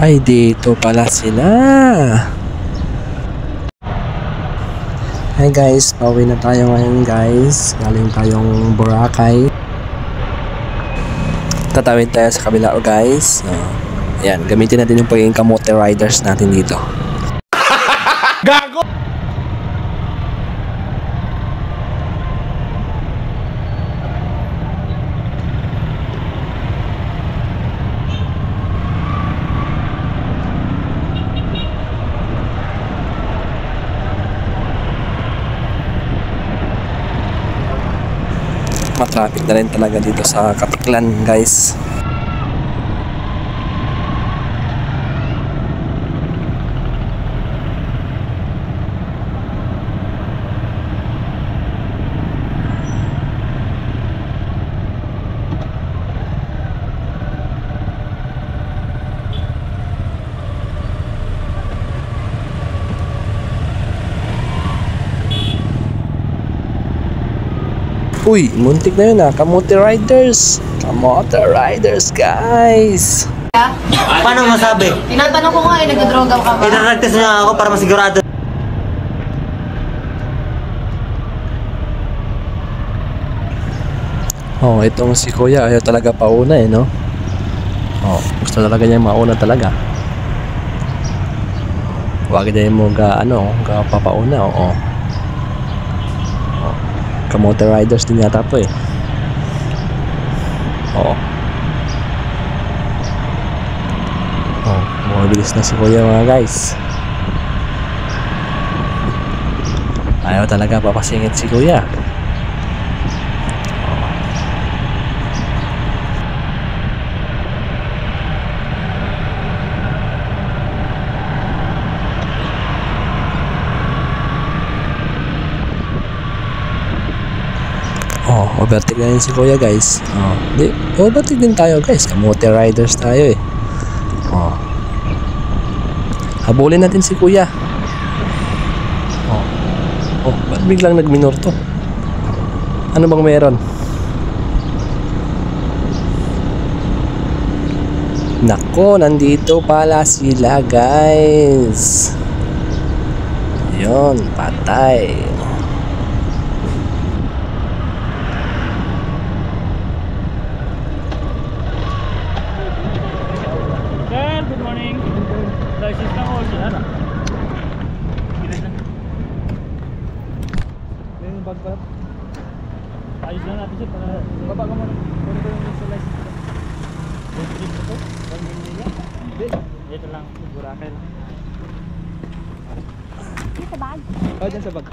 Ay, dito pala sila. Hi guys, pauwi na tayo ngayon guys. Galing tayong Boracay. Tatawid tayo sa kabila guys. Ayan, gamitin natin yung pagiging kamote riders natin dito. Gago! Matraffic na rin talaga dito sa Katiklan guys. Uy, muntik na yun Kamote riders. Kamote riders guys. Paano masabi? Tinatanong ko nga nagdodroga ka ba? Idaragtas niya ako para masigurado. Oh, itong si Kuya ayaw talaga pauna no? Oh, gusto talaga niya mauna talaga. Huwag niya mo papauna, oo. Kamote riders din yata to Oo. Mabilis na si Kuya mga guys. Ayaw talaga papasingit si Kuya. Overtake na yun si Kuya guys. Overtake din tayo guys. Kamote riders tayo habulin natin si Kuya. Ba't biglang nagminor to? Ano bang meron? Nako, nandito pala sila guys. Yun, patay. Good morning. License lang ako siya. Bilis na. May bag pa. Ayos na natin siya para baba ka muna. Ano ba yung sa license ko? License ko? Hindi. Dito lang. Boracay lang. Sa bag? Dyan sa bag.